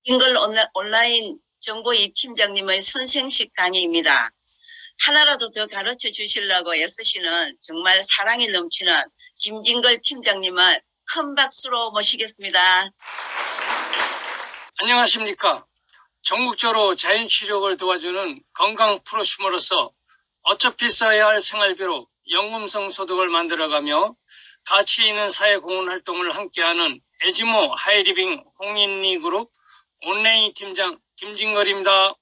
빙글 온라인 정보 이 팀장님의 선생식 강의입니다. 하나라도 더 가르쳐 주시려고 애쓰시는 정말 사랑이 넘치는 김진걸 팀장님을 큰 박수로 모시겠습니다. 안녕하십니까. 전국적으로 자연치료를 도와주는 건강 프로슈머로서 어차피 써야 할 생활비로 연금성 소득을 만들어가며 가치 있는 사회공헌 활동을 함께하는 에지모 하이리빙 홍인리 그룹 온라인 팀장 김진걸입니다.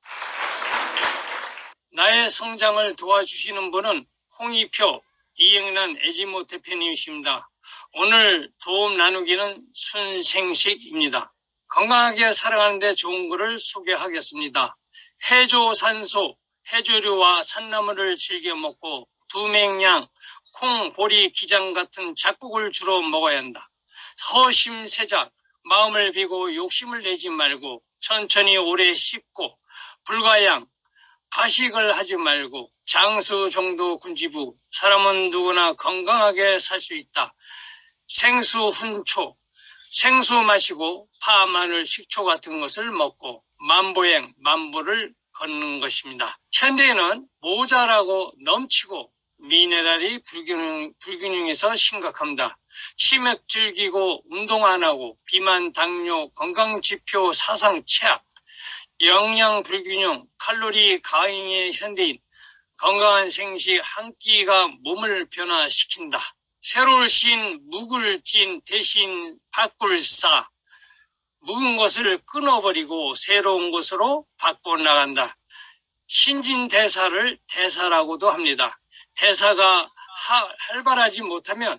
나의 성장을 도와주시는 분은 홍의표 이영란 에지모 대표님이십니다. 오늘 도움 나누기는 순생식입니다. 건강하게 살아가는 데 좋은 것을 소개하겠습니다. 해조산소, 해조류와 산나물을 즐겨 먹고 두맹양, 콩, 보리, 기장 같은 잡곡을 주로 먹어야 한다. 허심세작, 마음을 비고 욕심을 내지 말고 천천히 오래 씹고 불가양, 가식을 하지 말고 장수 정도 군지부, 사람은 누구나 건강하게 살 수 있다. 생수, 훈초, 생수 마시고 파, 마늘, 식초 같은 것을 먹고 만보행, 만보를 걷는 것입니다. 현대인은 모자라고 넘치고 미네랄이 불균형해서 심각합니다. 치맥 즐기고 운동 안 하고 비만, 당뇨, 건강지표 사상 최악, 영양 불균형, 칼로리 과잉의 현대인, 건강한 생식 한 끼가 몸을 변화시킨다. 새로 신 묵을 찐 대신 밖을 싸, 묵은 것을 끊어버리고 새로운 것으로 바꿔나간다. 신진대사를 대사라고도 합니다. 대사가 활발하지 못하면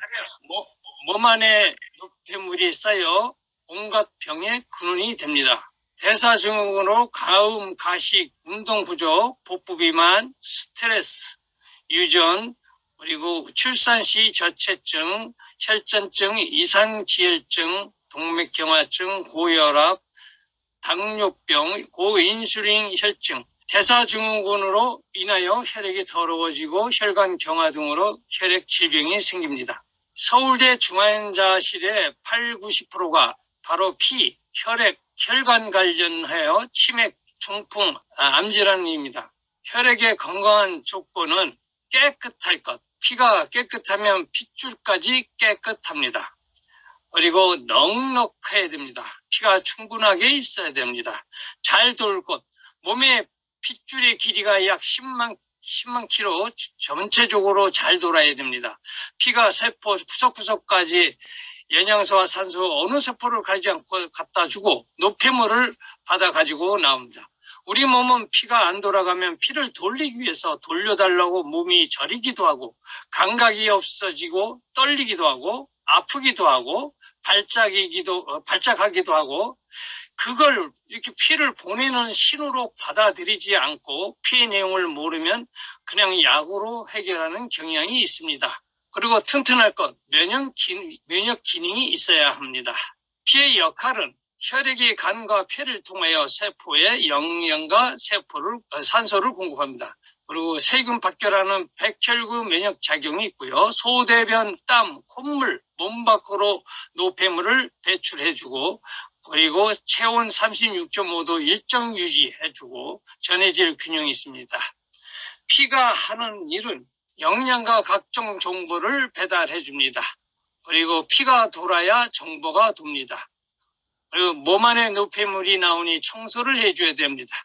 몸 안에 노폐물이 쌓여 온갖 병의 근원이 됩니다. 대사증후군으로 가음, 가식, 운동 부족, 복부 비만, 스트레스, 유전, 그리고 출산 시 저체증, 혈전증, 이상지혈증, 동맥경화증, 고혈압, 당뇨병, 고인슐린 혈증, 대사증후군으로 인하여 혈액이 더러워지고 혈관 경화 등으로 혈액 질병이 생깁니다. 서울대 중환자실의 80~90%가 바로 피, 혈액, 혈관 관련하여 치맥, 중풍, 암질환입니다. 혈액의 건강한 조건은 깨끗할 것. 피가 깨끗하면 핏줄까지 깨끗합니다. 그리고 넉넉해야 됩니다. 피가 충분하게 있어야 됩니다. 잘 돌 것. 몸의 핏줄의 길이가 약 10만 킬로 전체적으로 잘 돌아야 됩니다. 피가 세포 구석구석까지 영양소와 산소 어느 세포를 가리지 않고 갖다 주고 노폐물을 받아 가지고 나옵니다. 우리 몸은 피가 안 돌아가면 피를 돌리기 위해서 돌려달라고 몸이 저리기도 하고 감각이 없어지고 떨리기도 하고 아프기도 하고 발작하기도 하고 그걸 이렇게 피를 보내는 신호로 받아들이지 않고 피의 내용을 모르면 그냥 약으로 해결하는 경향이 있습니다. 그리고 튼튼할 것, 면역 기능이 있어야 합니다. 피의 역할은 혈액이 간과 폐를 통하여 세포에 영양과 산소를 공급합니다. 그리고 세균 박멸하는 백혈구 면역 작용이 있고요. 소대변, 땀, 콧물, 몸 밖으로 노폐물을 배출해주고 그리고 체온 36.5도 일정 유지해주고 전해질 균형이 있습니다. 피가 하는 일은 영양과 각종 정보를 배달해줍니다. 그리고 피가 돌아야 정보가 돕니다. 그리고 몸 안에 노폐물이 나오니 청소를 해줘야 됩니다.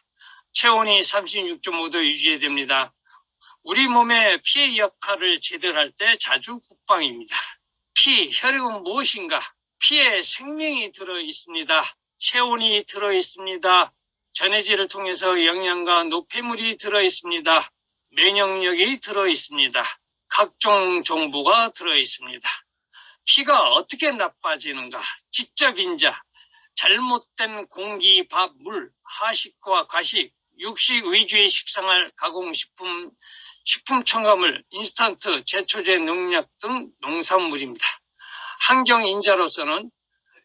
체온이 36.5도 유지해야 됩니다. 우리 몸의 피의 역할을 제대로 할 때 자주 국방입니다. 피, 혈액은 무엇인가? 피에 생명이 들어있습니다. 체온이 들어있습니다. 전해질을 통해서 영양과 노폐물이 들어있습니다. 면역력이 들어있습니다. 각종 정보가 들어있습니다. 피가 어떻게 나빠지는가? 직접인자, 잘못된 공기, 밥, 물, 하식과 과식, 육식 위주의 식생활, 가공식품, 식품 첨가물, 인스턴트, 제초제, 농약 등 농산물입니다. 환경인자로서는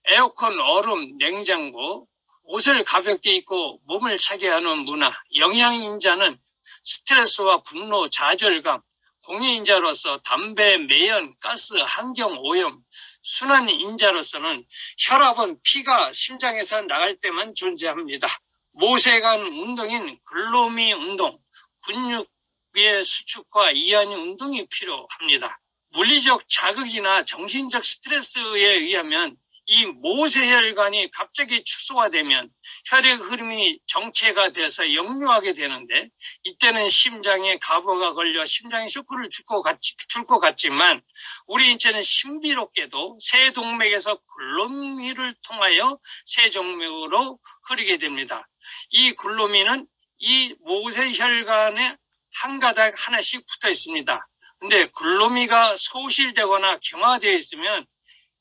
에어컨, 얼음, 냉장고, 옷을 가볍게 입고 몸을 차게 하는 문화, 영양인자는 스트레스와 분노, 좌절감, 공유인자로서 담배, 매연, 가스, 환경오염, 순환 인자로서는 혈압은 피가 심장에서 나갈 때만 존재합니다. 모세관 운동인 글로미 운동, 근육의 수축과 이완 운동이 필요합니다. 물리적 자극이나 정신적 스트레스에 의하면 이 모세혈관이 갑자기 축소화되면 혈액 흐름이 정체가 돼서 역류하게 되는데, 이때는 심장에 가부가 걸려 심장에 쇼크를 줄 것 같지만 우리 인체는 신비롭게도 세동맥에서 글로미를 통하여 세종맥으로 흐르게 됩니다. 이 글로미는 이 모세혈관에 한 가닥 하나씩 붙어 있습니다. 근데 글로미가 소실되거나 경화되어 있으면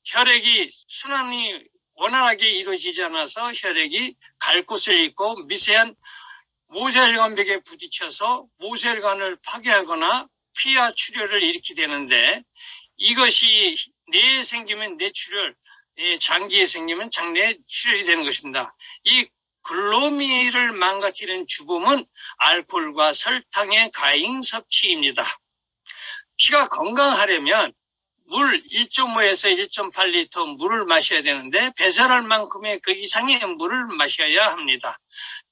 혈액이 순환이 원활하게 이루어지지 않아서 혈액이 갈 곳을 잃고 미세한 모세혈관벽에 부딪혀서 모세혈관을 파괴하거나 피하 출혈을 일으키게 되는데, 이것이 뇌에 생기면 뇌출혈, 장기에 생기면 장내 출혈이 되는 것입니다. 이 글로미를 망가뜨리는 주범은 알코올과 설탕의 과잉 섭취입니다. 피가 건강하려면 물 1.5에서 1.8리터 물을 마셔야 되는데 배설할 만큼의 그 이상의 물을 마셔야 합니다.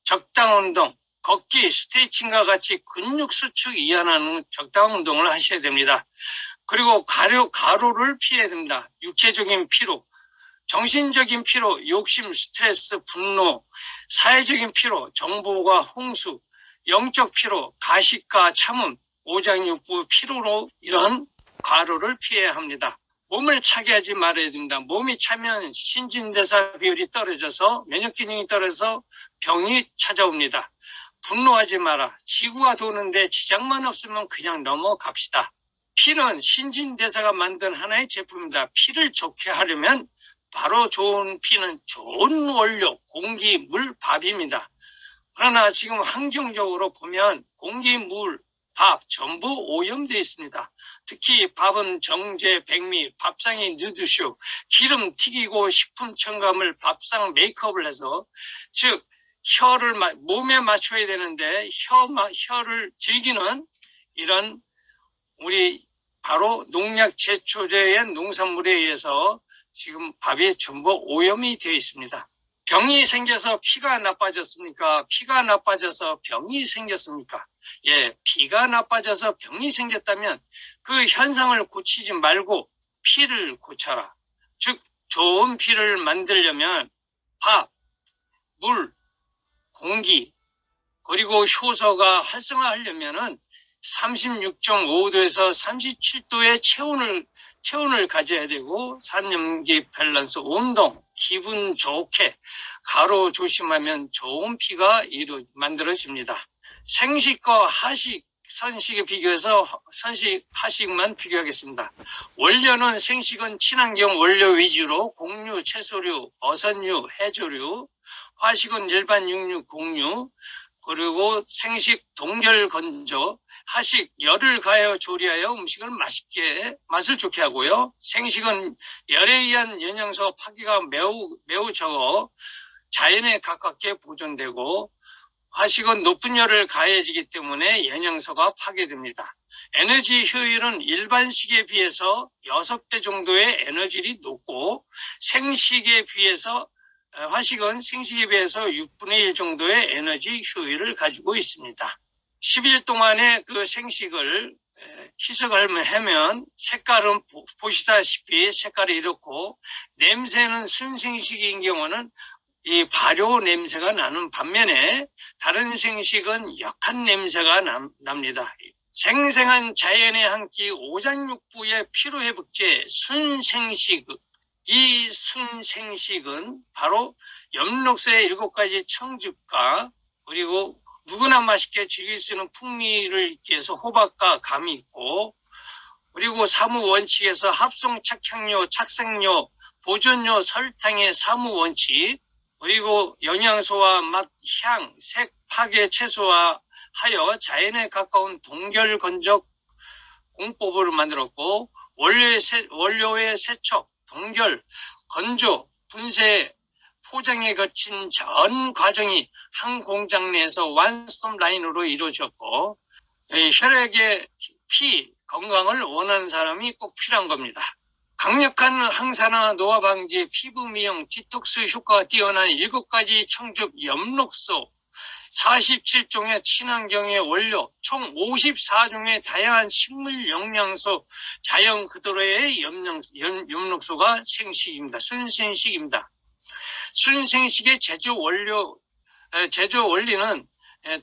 적당 운동, 걷기, 스트레칭과 같이 근육 수축 이완하는 적당한 운동을 하셔야 됩니다. 그리고 과로를 피해야 됩니다. 육체적인 피로, 정신적인 피로, 욕심, 스트레스, 분노, 사회적인 피로, 정보가 홍수, 영적 피로, 가식과 참음, 오장육부 피로로 이런 과로를 피해야 합니다. 몸을 차게 하지 말아야 됩니다. 몸이 차면 신진대사 비율이 떨어져서 면역 기능이 떨어져서 병이 찾아옵니다. 분노하지 마라. 지구가 도는데 지장만 없으면 그냥 넘어갑시다. 피는 신진대사가 만든 하나의 제품입니다. 피를 좋게 하려면 바로 좋은 피는 좋은 원료, 공기, 물, 밥입니다. 그러나 지금 환경적으로 보면 공기, 물, 밥 전부 오염되어 있습니다. 특히 밥은 정제, 백미, 밥상에 누드쇼, 기름 튀기고 식품 첨가물, 밥상 메이크업을 해서, 즉 혀를 몸에 맞춰야 되는데 혀를 즐기는 이런 우리 바로 농약 제초제의 농산물에 의해서 지금 밥이 전부 오염이 되어 있습니다. 병이 생겨서 피가 나빠졌습니까? 피가 나빠져서 병이 생겼습니까? 예, 피가 나빠져서 병이 생겼다면 그 현상을 고치지 말고 피를 고쳐라. 즉, 좋은 피를 만들려면 밥, 물, 공기, 그리고 효소가 활성화하려면은 36.5도에서 37도의 체온을 가져야 되고, 산염기 밸런스, 운동, 기분 좋게, 가로 조심하면 좋은 피가 만들어집니다. 생식과 하식, 선식에 비교해서 선식, 하식만 비교하겠습니다. 원료는 생식은 친환경 원료 위주로 곡류, 채소류, 버섯류, 해조류, 화식은 일반 육류, 곡류, 그리고 생식 동결 건조, 하식 열을 가하여 조리하여 음식을 맛을 좋게 하고요. 생식은 열에 의한 영양소 파괴가 매우 적어 자연에 가깝게 보존되고, 화식은 높은 열을 가해지기 때문에 영양소가 파괴됩니다. 에너지 효율은 일반식에 비해서 6배 정도의 에너지율이 높고, 생식에 비해서 화식은 생식에 비해서 6분의 1 정도의 에너지 효율을 가지고 있습니다. 10일 동안의 그 생식을 희석을 하면 색깔은 보시다시피 색깔이 이렇고, 냄새는 순생식인 경우는 이 발효 냄새가 나는 반면에 다른 생식은 역한 냄새가 납니다. 생생한 자연의 한 끼 오장육부의 피로회복제 순생식, 이 순생식은 바로 엽록새의 7가지 청즙과 그리고 누구나 맛있게 즐길 수 있는 풍미를 있기 위해서 호박과 감이 있고, 그리고 사무원칙에서 합성 착향료, 착색료, 보존료, 설탕의 사무원칙, 그리고 영양소와 맛, 향, 색, 파괴 최소화하여 자연에 가까운 동결 건조 공법을 만들었고, 원료의 세척, 동결, 건조, 분쇄, 포장에 거친 전 과정이 한 공장 내에서 원스톱 라인으로 이루어졌고, 혈액의 피, 건강을 원하는 사람이 꼭 필요한 겁니다. 강력한 항산화, 노화 방지, 피부 미용, 디톡스 효과가 뛰어난 7가지 청즙 엽록소, 47종의 친환경의 원료, 총 54종의 다양한 식물 영양소, 자연 그대로의 엽록소가 생식입니다. 순생식입니다. 순생식의 제조 원리는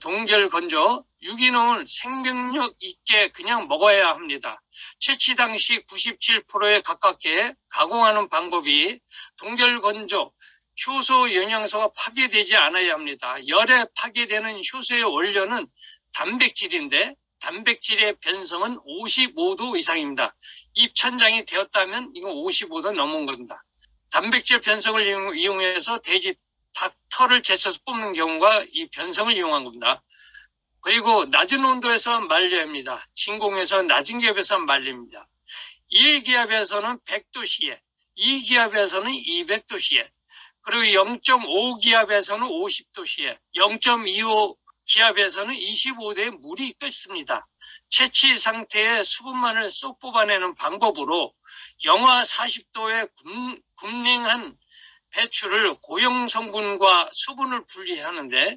동결 건조, 유기농을 생명력 있게 그냥 먹어야 합니다. 채취 당시 97%에 가깝게 가공하는 방법이 동결 건조, 효소 영양소가 파괴되지 않아야 합니다. 열에 파괴되는 효소의 원료는 단백질인데 단백질의 변성은 55도 이상입니다. 입천장이 되었다면 이건 55도 넘은 겁니다. 단백질 변성을 이용해서 돼지 닭 털을 제쳐서 뽑는 경우가 이 변성을 이용한 겁니다. 그리고 낮은 온도에서 말려야 합니다. 진공에서 낮은 기압에서 말립니다. 1기압에서는 100도씨에, 2기압에서는 200도씨에, 그리고 0.5기압에서는 50도씨에, 0.25기압에서는 25도의 물이 끓습니다. 채취 상태의 수분만을 쏙 뽑아내는 방법으로 영하 40도의 굽냉한 배추를 고용 성분과 수분을 분리하는데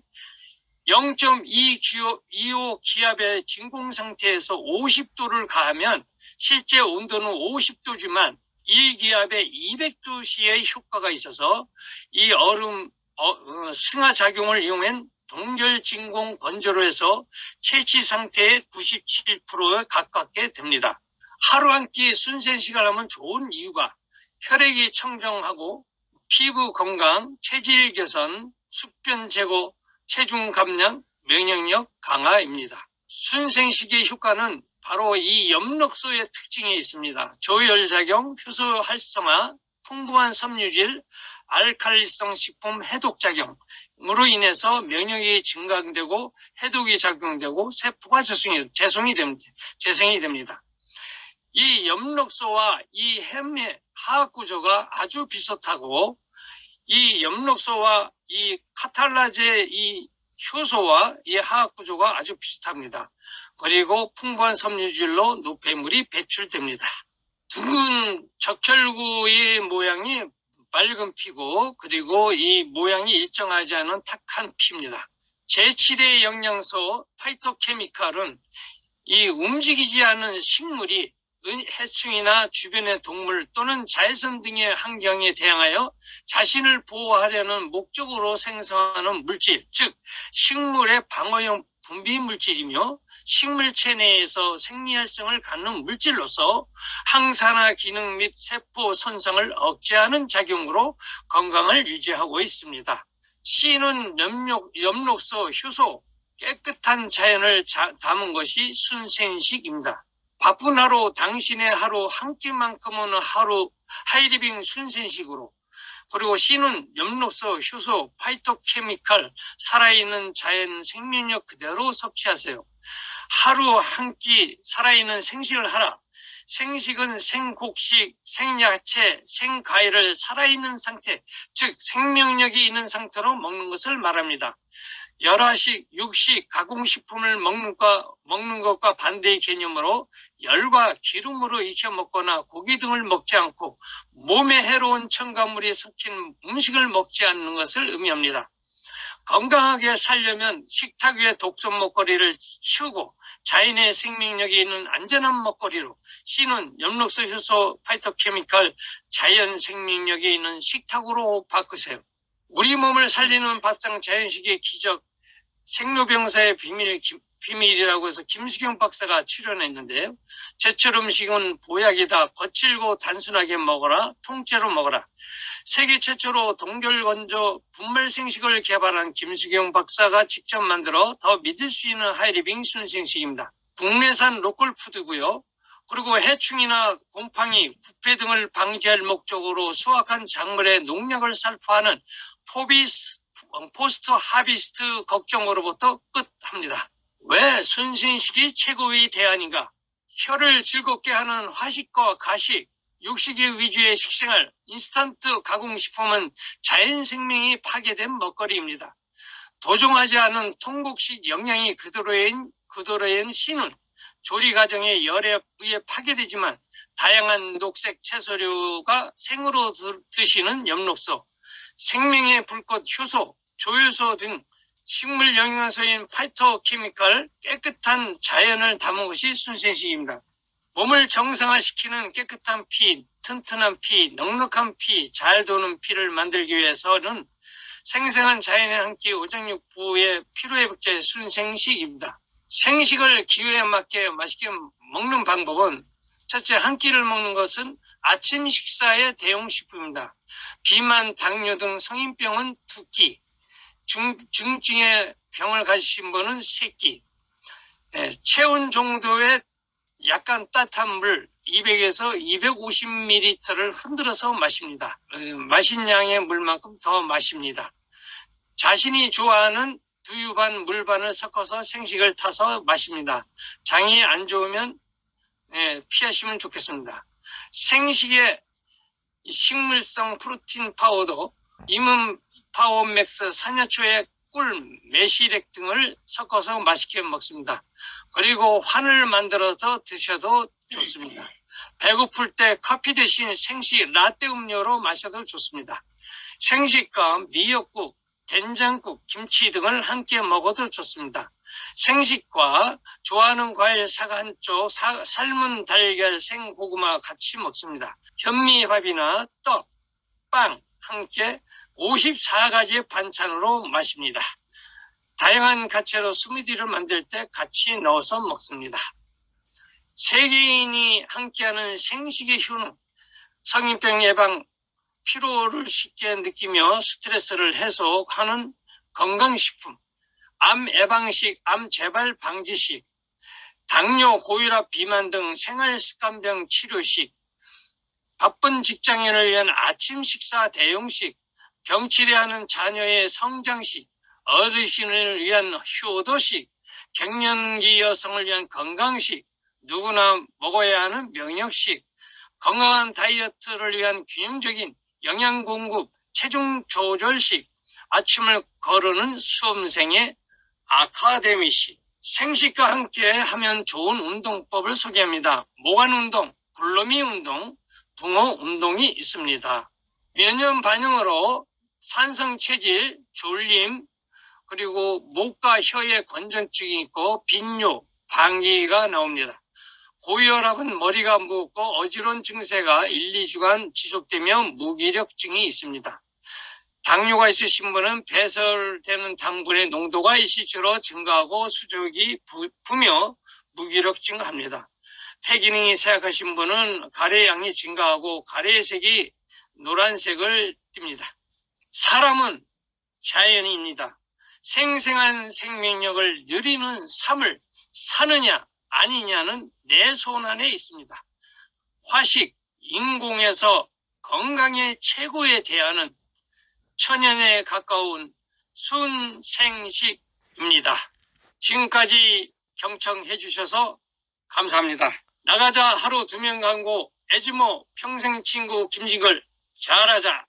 0.25기압의 진공 상태에서 50도를 가하면 실제 온도는 50도지만 1기압에 200도씨의 효과가 있어서 이 승하 작용을 이용한 동결 진공 건조로 해서 채취 상태의 97%에 가깝게 됩니다. 하루 한 끼 순생식을 하면 좋은 이유가 혈액이 청정하고 피부 건강, 체질 개선, 숙변 제거, 체중 감량, 면역력 강화입니다. 순생식의 효과는 바로 이 엽록소의 특징이 있습니다. 조혈작용, 효소 활성화, 풍부한 섬유질, 알칼리성 식품 해독작용으로 인해서 면역이 증강되고 해독이 작용되고 세포가 재생이 됩니다. 이 엽록소와 이 햄의 화학 구조가 아주 비슷하고 이 엽록소와 이 카탈라제 이 효소와 이 화학 구조가 아주 비슷합니다. 그리고 풍부한 섬유질로 노폐물이 배출됩니다. 둥근 적혈구의 모양이 맑은 피고 그리고 이 모양이 일정하지 않은 탁한 피입니다. 제7의 영양소 파이토케미칼은 이 움직이지 않은 식물이 해충이나 주변의 동물 또는 자외선 등의 환경에 대항하여 자신을 보호하려는 목적으로 생성하는 물질, 즉 식물의 방어용 분비 물질이며 식물체 내에서 생리활성을 갖는 물질로서 항산화 기능 및 세포 손상을 억제하는 작용으로 건강을 유지하고 있습니다. C는 엽록소, 효소, 깨끗한 자연을 담은 것이 순생식입니다. 바쁜 하루, 당신의 하루 한 끼만큼은 하루 하이리빙 순생식으로, 그리고 C는 엽록소, 효소, 파이토케미칼, 살아있는 자연 생명력 그대로 섭취하세요. 하루 한 끼 살아있는 생식을 하라. 생식은 생곡식, 생야채, 생과일을 살아있는 상태, 즉 생명력이 있는 상태로 먹는 것을 말합니다. 열화식, 육식, 가공식품을 먹는 것과 반대의 개념으로 열과 기름으로 익혀 먹거나 고기 등을 먹지 않고 몸에 해로운 첨가물이 섞인 음식을 먹지 않는 것을 의미합니다. 건강하게 살려면 식탁 위에 독성 먹거리를 치우고 자연의 생명력이 있는 안전한 먹거리로 C는 엽록소, 효소, 파이토케미칼, 자연 생명력이 있는 식탁으로 바꾸세요. 우리 몸을 살리는 밥상 자연식의 기적, 생로병사의 비밀이라고 해서 김수경 박사가 출연했는데요. 제철 음식은 보약이다. 거칠고 단순하게 먹어라. 통째로 먹어라. 세계 최초로 동결건조 분말생식을 개발한 김수경 박사가 직접 만들어 더 믿을 수 있는 하이리빙 순생식입니다. 국내산 로컬푸드고요. 그리고 해충이나 곰팡이, 부패 등을 방지할 목적으로 수확한 작물의 농약을 살포하는 포스트 하비스트 걱정으로부터 끝합니다. 왜 순생식이 최고의 대안인가? 혀를 즐겁게 하는 화식과 가식, 육식의 위주의 식생활, 인스턴트 가공식품은 자연 생명이 파괴된 먹거리입니다. 도종하지 않은 통곡식 영양이 그대로인 C는 조리 과정에 열에 의해 파괴되지만 다양한 녹색 채소류가 생으로 드시는 엽록소, 생명의 불꽃 효소, 조효소 등 식물 영양소인 파이토케미컬 깨끗한 자연을 담은 것이 순생식입니다. 몸을 정상화시키는 깨끗한 피, 튼튼한 피, 넉넉한 피, 잘 도는 피를 만들기 위해서는 생생한 자연의 한 끼 오장육부의 피로회복제 순생식입니다. 생식을 기호에 맞게 맛있게 먹는 방법은 첫째, 한 끼를 먹는 것은 아침 식사의 대용식품입니다. 비만, 당뇨 등 성인병은 2끼, 중증의 병을 가지신 분은 3끼, 체온 정도의 약간 따뜻한 물 200에서 250ml를 흔들어서 마십니다. 마신 양의 물만큼 더 마십니다. 자신이 좋아하는 두유 반, 물 반을 섞어서 생식을 타서 마십니다. 장이 안 좋으면 피하시면 좋겠습니다. 생식의 식물성 프로틴 파우더, 이문 파워맥스, 산야초의 꿀, 매실액 등을 섞어서 맛있게 먹습니다. 그리고 환을 만들어서 드셔도 좋습니다. 배고플 때 커피 대신 생식 라떼 음료로 마셔도 좋습니다. 생식과 미역국, 된장국, 김치 등을 함께 먹어도 좋습니다. 생식과 좋아하는 과일 사과 한쪽, 삶은 달걀, 생고구마 같이 먹습니다. 현미밥이나 떡, 빵 함께 54가지의 반찬으로 마십니다. 다양한 가채로 스무디를 만들 때 같이 넣어서 먹습니다. 세계인이 함께하는 생식의 효능, 성인병 예방, 피로를 쉽게 느끼며 스트레스를 해소하는 건강식품, 암 예방식, 암 재발 방지식, 당뇨, 고혈압, 비만 등 생활습관병 치료식, 바쁜 직장인을 위한 아침 식사 대용식, 병치레하는 자녀의 성장식, 어르신을 위한 효도식, 갱년기 여성을 위한 건강식, 누구나 먹어야 하는 명역식, 건강한 다이어트를 위한 균형적인 영양 공급, 체중 조절식, 아침을 거르는 수험생의 아카데미식, 생식과 함께 하면 좋은 운동법을 소개합니다. 모관 운동, 굴러미 운동, 붕어 운동이 있습니다. 면역 반응으로 산성 체질, 졸림, 그리고 목과 혀에 건전증이 있고 빈뇨, 방귀가 나옵니다. 고혈압은 머리가 무겁고 어지러운 증세가 1, 2주간 지속되며 무기력증이 있습니다. 당뇨가 있으신 분은 배설되는 당분의 농도가 일시적으로 증가하고 수족이 부며 무기력증합니다. 폐기능이 쇠약하신 분은 가래의 양이 증가하고 가래의 색이 노란색을 띱니다. 사람은 자연입니다. 생생한 생명력을 누리는 삶을 사느냐 아니냐는 내 손 안에 있습니다. 화식, 인공에서 건강의 최고에 대하는 천연에 가까운 순생식입니다. 지금까지 경청해 주셔서 감사합니다. 나가자 하루 2명 광고, 에즈모 평생친구 김진걸, 잘하자.